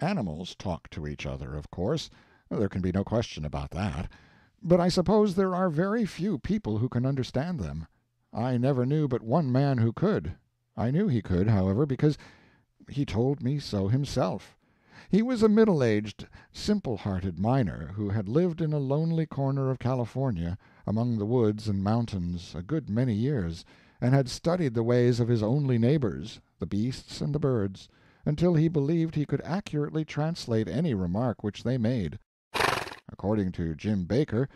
Animals talk to each other, of course. There can be no question about that. But I suppose there are very few people who can understand them. I never knew but one man who could. I knew he could, however, because he told me so himself. He was a middle-aged, simple-hearted miner who had lived in a lonely corner of California, among the woods and mountains, a good many years, and had studied the ways of his only neighbors, the beasts and the birds, until he believed he could accurately translate any remark which they made. According to Jim Baker,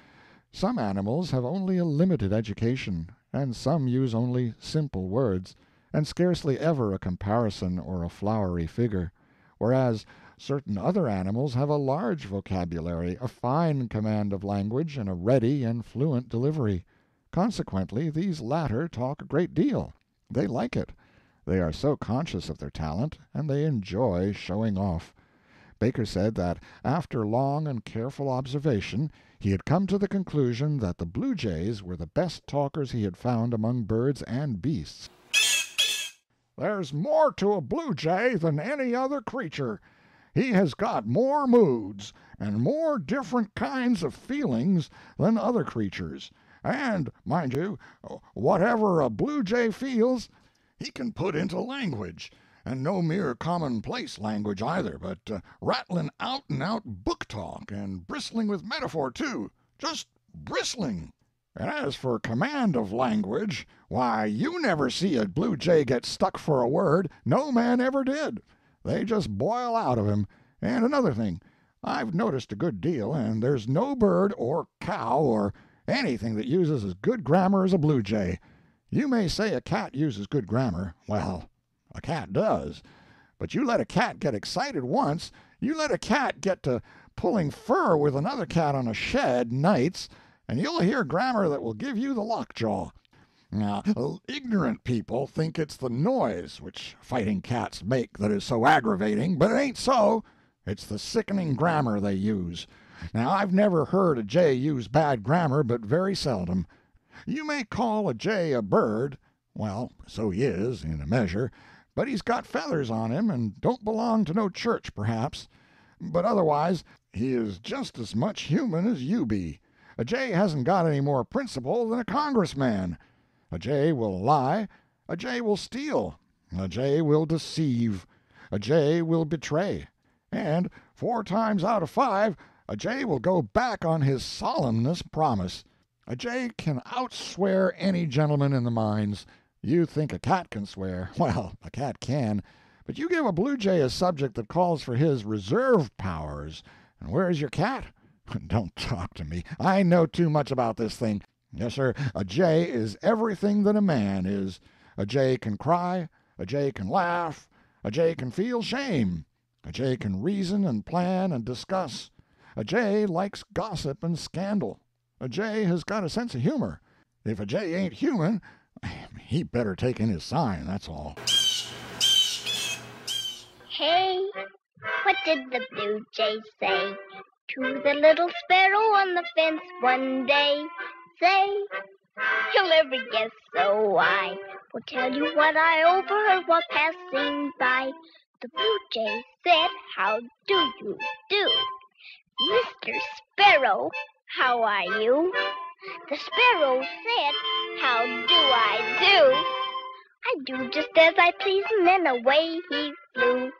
some animals have only a limited education, and some use only simple words, and scarcely ever a comparison or a flowery figure, whereas certain other animals have a large vocabulary, a fine command of language, and a ready and fluent delivery. Consequently, these latter talk a great deal. They like it. They are so conscious of their talent, and they enjoy showing off. Baker said that after long and careful observation he had come to the conclusion that the blue jays were the best talkers he had found among birds and beasts. "There's more to a blue jay than any other creature. He has got more moods and more different kinds of feelings than other creatures, and, mind you, whatever a blue jay feels he can put into language, and no mere commonplace language either, but rattling out-and-out book talk, and bristling with metaphor, too, just bristling. And as for command of language, why, you never see a blue jay get stuck for a word. No man ever did. They just boil out of him. And another thing, I've noticed a good deal, and there's no bird or cow or anything that uses as good grammar as a blue jay. You may say a cat uses good grammar. Well, a cat does. But you let a cat get excited once, you let a cat get to pulling fur with another cat on a shed nights, and you'll hear grammar that will give you the lockjaw. Now, ignorant people think it's the noise which fighting cats make that is so aggravating, but it ain't so. It's the sickening grammar they use. Now, I've never heard a jay use bad grammar, but very seldom. You may call a jay a bird. Well, so he is, in a measure, but he's got feathers on him and don't belong to no church, perhaps. But otherwise, he is just as much human as you be. A jay hasn't got any more principle than a congressman. A jay will lie, a jay will steal, a jay will deceive, a jay will betray, and 4 times out of 5 a jay will go back on his solemnest promise. A jay can outswear any gentleman in the mines. You think a cat can swear. Well, a cat can, but you give a blue jay a subject that calls for his reserve powers, and where's your cat? Don't talk to me. I know too much about this thing. Yes, sir, a jay is everything that a man is. A jay can cry, a jay can laugh, a jay can feel shame, a jay can reason and plan and discuss. A jay likes gossip and scandal. A jay has got a sense of humor. If a jay ain't human, he better take in his sign, that's all. Hey, what did the blue jay say to the little sparrow on the fence one day? Say, you'll never guess, so I will tell you what I overheard while passing by. The blue jay said, how do you do? Mr. Sparrow, how are you? The sparrow said, how do I do? I do just as I please, and then away he flew.